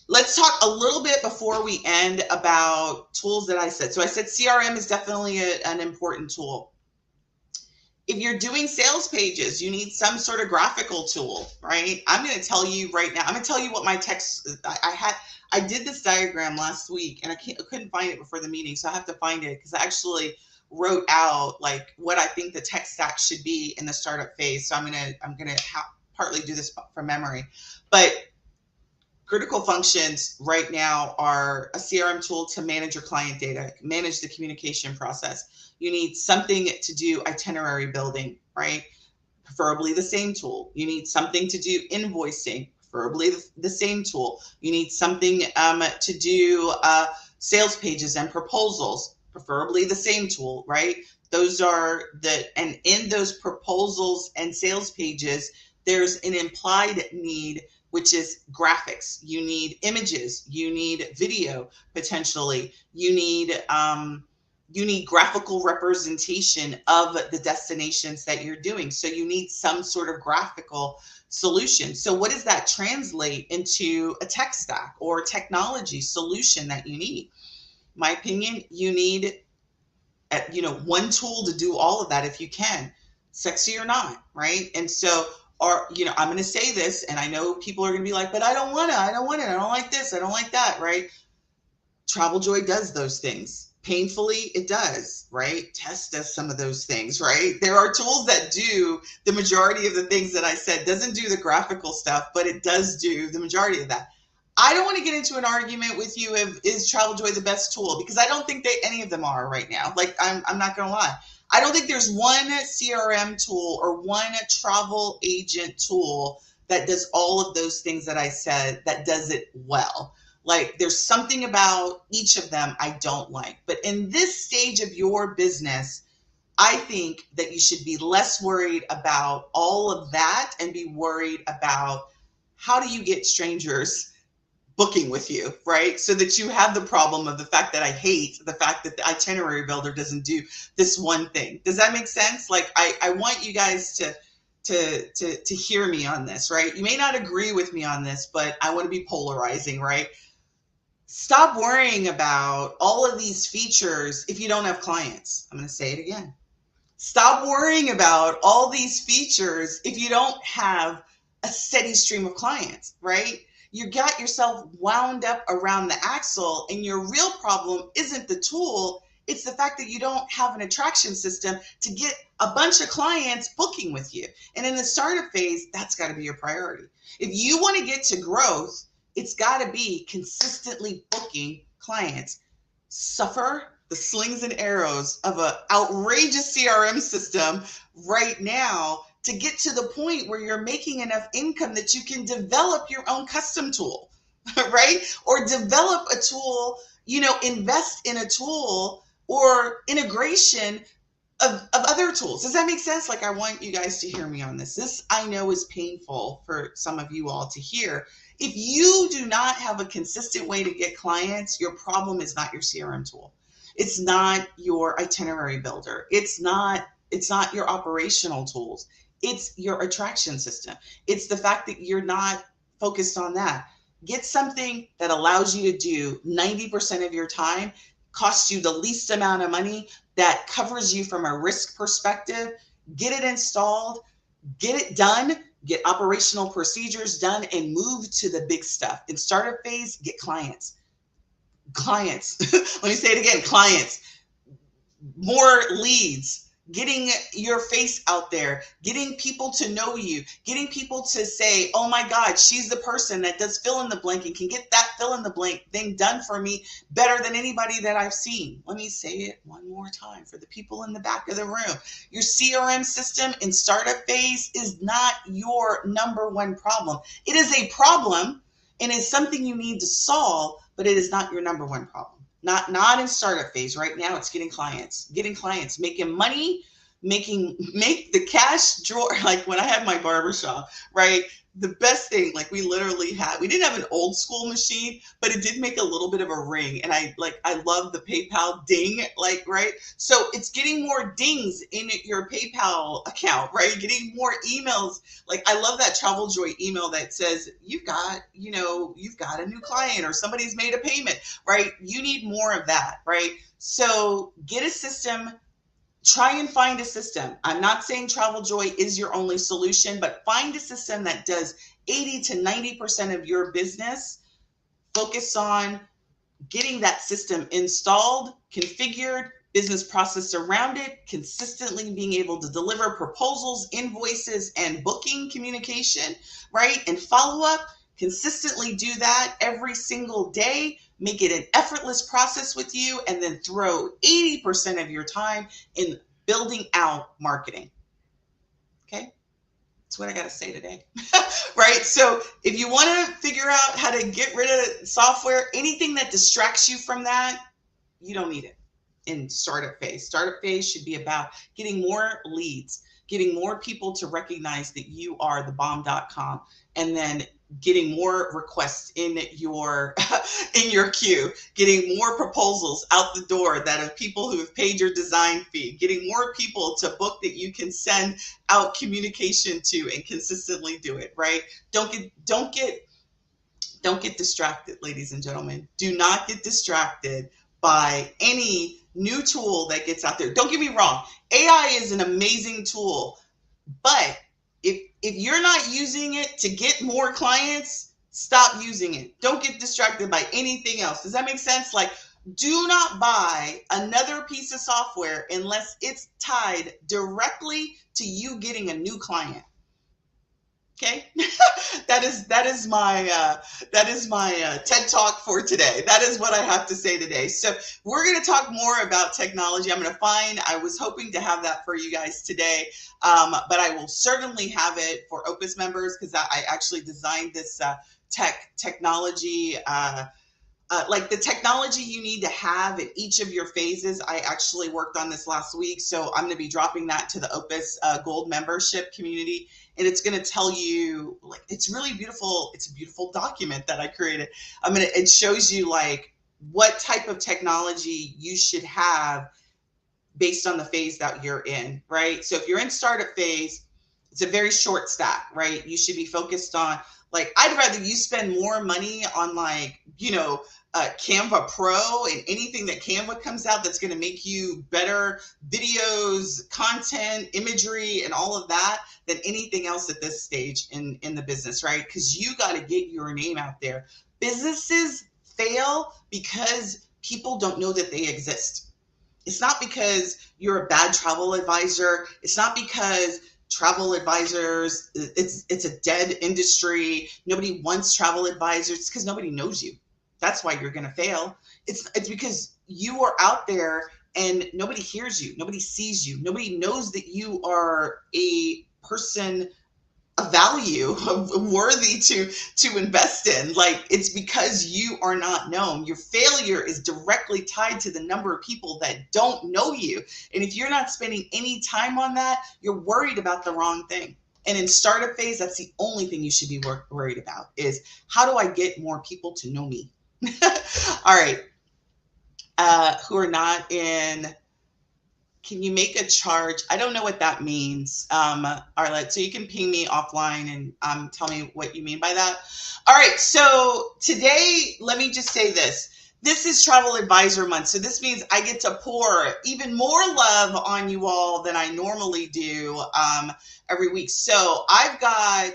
A: let's talk a little bit before we end about tools that I said. So I said CRM is definitely an important tool. If you're doing sales pages, you need some sort of graphical tool, right? I'm going to tell you right now, I'm going to tell you what my text, I did this diagram last week and I couldn't find it before the meeting. So I have to find it because I actually wrote out like what I think the tech stack should be in the startup phase. So I'm going to partly do this from memory, but critical functions right now are a CRM tool to manage your client data, manage the communication process. You need something to do itinerary building, right? Preferably the same tool. You need something to do invoicing, preferably the same tool. You need something to do sales pages and proposals, preferably the same tool, right? And in those proposals and sales pages, there's an implied need, which is graphics. You need images, you need video, potentially. You need graphical representation of the destinations that you're doing. So you need some sort of graphical solution. So what does that translate into a tech stack or technology solution that you need? In my opinion, you need one tool to do all of that if you can, sexy or not, right? And so I'm going to say this, and I know people are going to be like, but I don't want it. I don't like this. I don't like that, right? Travel Joy does those things. Painfully, it does, right? Test does some of those things, right? There are tools that do the majority of the things that I said. Doesn't do the graphical stuff, but it does do the majority of that. I don't want to get into an argument with you of is Travel Joy the best tool, because I don't think that any of them are right now. Like I'm not gonna lie. I don't think there's one CRM tool or one travel agent tool that does all of those things that I said that does it well. Like there's something about each of them I don't like. But in this stage of your business, I think that you should be less worried about all of that and be worried about how do you get strangers booking with you, right? So that you have the problem of the fact that I hate the fact that the itinerary builder doesn't do this one thing. Does that make sense? Like I want you guys to hear me on this, right? You may not agree with me on this, but I want to be polarizing, right? Stop worrying about all of these features if you don't have clients. I'm going to say it again. Stop worrying about all these features if you don't have a steady stream of clients, right? You got yourself wound up around the axle, and your real problem isn't the tool. It's the fact that you don't have an attraction system to get a bunch of clients booking with you. And in the startup phase, that's got to be your priority. If you want to get to growth, it's got to be consistently booking clients. Suffer the slings and arrows of an outrageous CRM system right now to get to the point where you're making enough income that you can develop your own custom tool, right? Or develop a tool, invest in a tool or integration of other tools. Does that make sense? Like, I want you guys to hear me on this. This I know is painful for some of you all to hear. If you do not have a consistent way to get clients, your problem is not your CRM tool. It's not your itinerary builder. It's not your operational tools. It's your attraction system. It's the fact that you're not focused on that. Get something that allows you to do 90% of your time, costs you the least amount of money, that covers you from a risk perspective. Get it installed, get it done, get operational procedures done, and move to the big stuff. In startup phase, get clients. Let me say it again, clients. More leads, getting your face out there, getting people to know you, getting people to say, oh my God, she's the person that does fill in the blank and can get that fill in the blank thing done for me better than anybody that I've seen. Let me say it one more time for the people in the back of the room. Your CRM system in startup phase is not your number one problem. It is a problem and it's something you need to solve, but it is not your number one problem. Not in startup phase. Right now, it's getting clients, making money, make the cash drawer. Like when I had my barbershop, right? The best thing, like we didn't have an old school machine, but it did make a little bit of a ring. And I love the PayPal ding, like, right? So it's getting more dings in your PayPal account, right? Getting more emails. Like I love that Travel Joy email that says, you've got a new client or somebody's made a payment, right? You need more of that, right? So get a system. Try and find a system. I'm not saying Travel Joy is your only solution, but find a system that does 80 to 90% of your business. Focus on getting that system installed, configured, business process around it, consistently being able to deliver proposals, invoices, and booking communication, right? And follow up. Consistently do that every single day. Make it an effortless process with you, and then throw 80% of your time in building out marketing. Okay? That's what I got to say today. Right? So if you want to figure out how to get rid of software, anything that distracts you from that, you don't need it in startup phase. Startup phase should be about getting more leads, getting more people to recognize that you are the bomb.com, and then getting more requests in your queue, getting more proposals out the door that of people who have paid your design fee, getting more people to book that you can send out communication to and consistently do it, right? Don't get distracted, ladies and gentlemen. Do not get distracted by any new tool that gets out there. Don't get me wrong. AI is an amazing tool, but if you're not using it to get more clients, stop using it. Don't get distracted by anything else. Does that make sense? Like, do not buy another piece of software unless it's tied directly to you getting a new client. Okay, that is my TED talk for today. That is what I have to say today. So we're going to talk more about technology. I'm going to find. I was hoping to have that for you guys today, but I will certainly have it for Opus members because I actually designed this technology. Like the technology you need to have in each of your phases. I actually worked on this last week, so I'm going to be dropping that to the Opus Gold membership community, and it's going to tell you like it's really beautiful. It's a beautiful document that I created. It shows you like what type of technology you should have based on the phase that you're in, right? So if you're in startup phase, it's a very short stack, right? You should be focused on like I'd rather you spend more money on like, Canva Pro and anything that Canva comes out that's going to make you better videos, content, imagery, and all of that than anything else at this stage in the business, right? Because you got to get your name out there. Businesses fail because people don't know that they exist. It's not because you're a bad travel advisor. It's not because travel advisors, it's a dead industry. Nobody wants travel advisors. It's because nobody knows you. That's why you're going to fail. It's because you are out there and nobody hears you. Nobody sees you. Nobody knows that you are a person a value worthy to invest in. Like it's because you are not known. Your failure is directly tied to the number of people that don't know you, and if you're not spending any time on that, you're worried about the wrong thing. And in startup phase, that's the only thing you should be worried about is how do I get more people to know me. All right, who are not in, can you make a charge? I don't know what that means, Arlette. So you can ping me offline and tell me what you mean by that. All right. So today, let me just say this. This is Travel Advisor Month. So this means I get to pour even more love on you all than I normally do every week. So I've got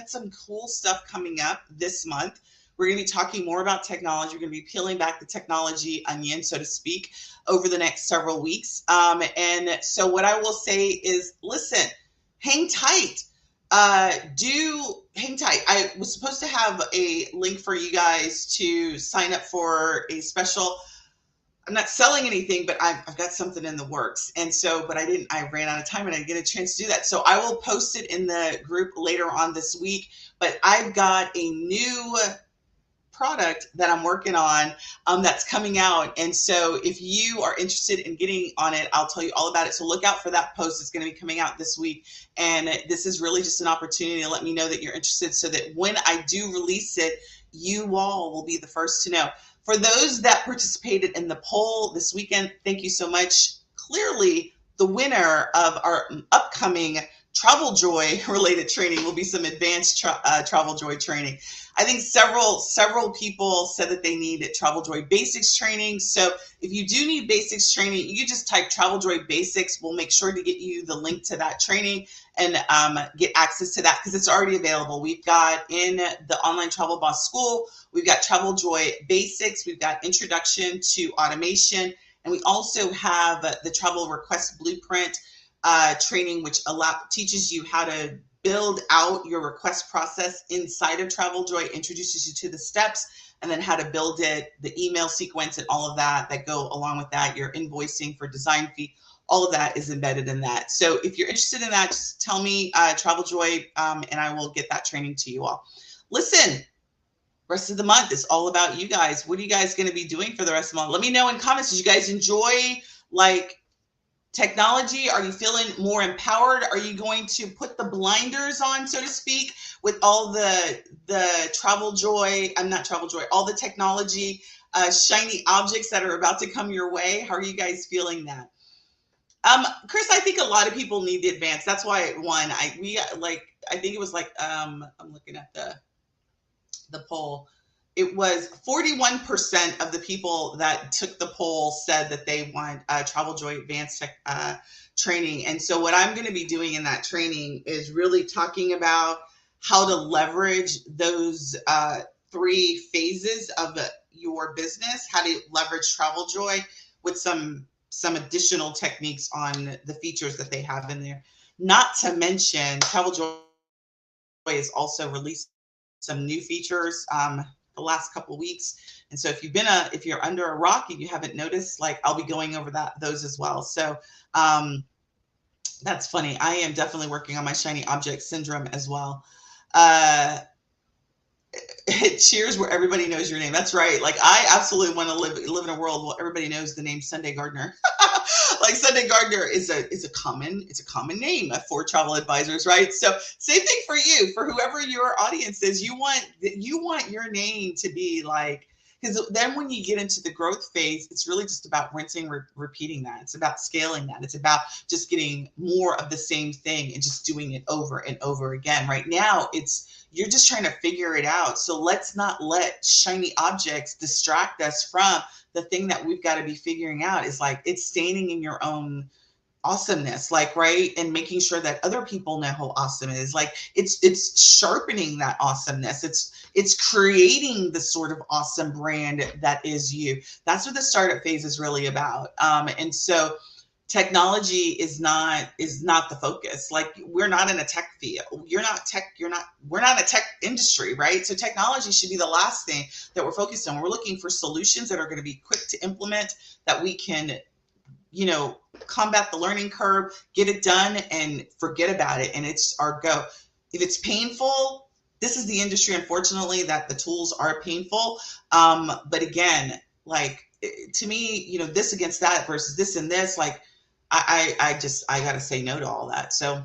A: some cool stuff coming up this month. We're going to be talking more about technology. We're going to be peeling back the technology onion, so to speak, over the next several weeks. And so what I will say is, listen, hang tight. Do hang tight. I was supposed to have a link for you guys to sign up for a special. I'm not selling anything, but I've got something in the works. And so, but I ran out of time and I didn't get a chance to do that. So I will post it in the group later on this week, but I've got a new product that I'm working on that's coming out. And so if you are interested in getting on it, I'll tell you all about it. So look out for that post. It's going to be coming out this week. And this is really just an opportunity to let me know that you're interested so that when I do release it, you all will be the first to know. For those that participated in the poll this weekend, thank you so much. Clearly, the winner of our upcoming Travel Joy related training will be some advanced Travel Joy training. I think several people said that they need Travel Joy Basics training. So if you do need basics training, you can just type Travel Joy Basics. We'll make sure to get you the link to that training and get access to that because it's already available. We've got in the Online Travel Boss School, we've got Travel Joy Basics, we've got Introduction to Automation, and we also have the Travel Request Blueprint training, which teaches you how to build out your request process inside of Travel Joy, introduces you to the steps, and then how to build it, the email sequence and all of that go along with that, your invoicing for design fee, all of that is embedded in that. So if you're interested in that, just tell me Travel Joy, and I will get that training to you all. Listen, rest of the month is all about you guys. What are you guys going to be doing for the rest of the month? Let me know in comments. Did you guys enjoy technology? Are you feeling more empowered? Are you going to put the blinders on, so to speak, with all the Travel Joy, all the technology, shiny objects that are about to come your way? How are you guys feeling that? Chris, I think a lot of people need the advance. That's why it won. I think it was I'm looking at the poll. It was 41% of the people that took the poll said that they want Travel Joy Advanced training. And so what I'm going to be doing in that training is really talking about how to leverage those 3 phases of your business, how to leverage Travel Joy with some additional techniques on the features that they have in there. Not to mention Travel Joy has also released some new features the last couple of weeks. And so if you're under a rock and you haven't noticed, like I'll be going over those as well. So that's funny. I am definitely working on my shiny object syndrome as well. Uh, Cheers where everybody knows your name. That's right. Like I absolutely want to live in a world where everybody knows the name Sunday Gardener. Like Sunday Gardener is a common name for travel advisors, right? So same thing for you, for whoever your audience is. You want your name to be like, because then when you get into the growth phase, it's really just about rinsing, repeating that. It's about scaling that. It's about just getting more of the same thing and just doing it over and over again. Right now, you're just trying to figure it out. So let's not let shiny objects distract us from the thing that we've got to be figuring out. Is like it's standing in your own awesomeness, like, right, and making sure that other people know how awesome it is. Like it's sharpening that awesomeness. It's creating the sort of awesome brand that is you. That's what the startup phase is really about. And so technology is not the focus. Like we're not in a tech field. We're not in a tech industry, right? So technology should be the last thing that we're focused on. We're looking for solutions that are going to be quick to implement, that we can combat the learning curve, get it done, and forget about it. And it's our go. If it's painful, this is the industry, unfortunately, that the tools are painful. But again, like to me, this against that versus this and this, like I got to say no to all that. So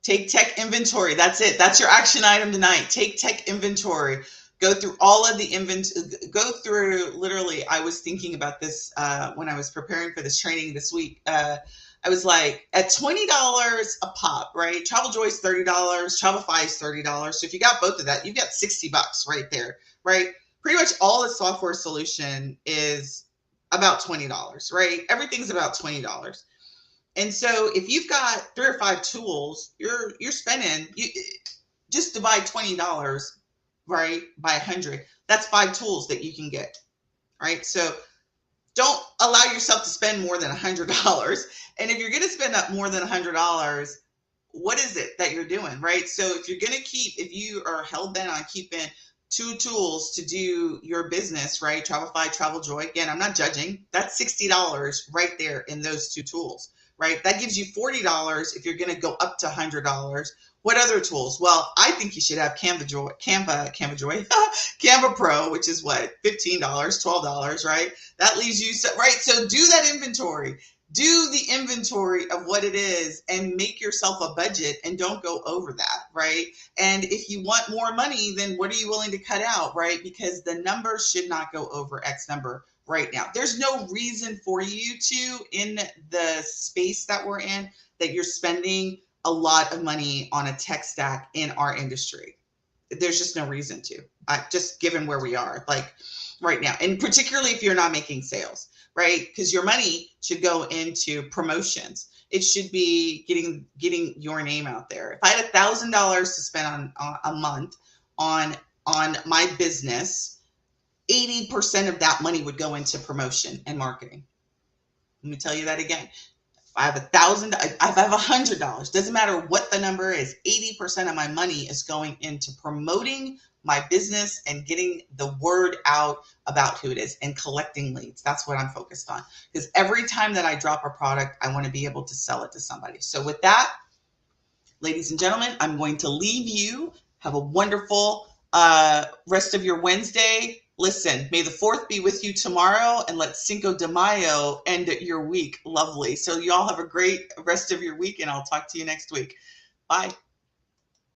A: take tech inventory. That's it. That's your action item tonight. Take tech inventory. Go through all of the go through, literally, I was thinking about this when I was preparing for this training this week. I was like, at $20 a pop, right? Travel Joy's $30, Travelify is $30. So if you got both of that, you've got $60 right there, right? Pretty much all the software solution is about $20, right? Everything's about $20. And so if you've got 3 or 5 tools, you're spending, just divide $20, right, by 100. That's 5 tools that you can get, right? So don't allow yourself to spend more than $100. And if you're going to spend up more than $100, what is it that you're doing, right? So if you are hell bent on keeping 2 tools to do your business, right? Travelify, Travel Joy. Again, I'm not judging. That's $60 right there in those 2 tools, right? That gives you $40 if you're going to go up to $100. What other tools? Well, I think you should have Canva Pro, which is what, $15, $12, right? That leaves you, right? So do that inventory. Do the inventory of what it is and make yourself a budget and don't go over that, right? And if you want more money, then what are you willing to cut out, right? Because the number should not go over X number right now. There's no reason for you to, in the space that we're in, that you're spending a lot of money on a tech stack in our industry. There's just no reason to, just given where we are, like right now, and particularly if you're not making sales, right? Because your money should go into promotions. It should be getting your name out there. If I had $1,000 to spend on a month on my business, 80% of that money would go into promotion and marketing. Let me tell you that again. I have $1,000, if I have $100, doesn't matter what the number is, 80% of my money is going into promoting my business and getting the word out about who it is and collecting leads. That's what I'm focused on. Because every time that I drop a product, I want to be able to sell it to somebody. So with that, ladies and gentlemen, I'm going to leave you. Have a wonderful rest of your Wednesday. Listen, may the 4th be with you tomorrow, and let Cinco de Mayo end your week lovely. So y'all have a great rest of your week, and I'll talk to you next week. Bye.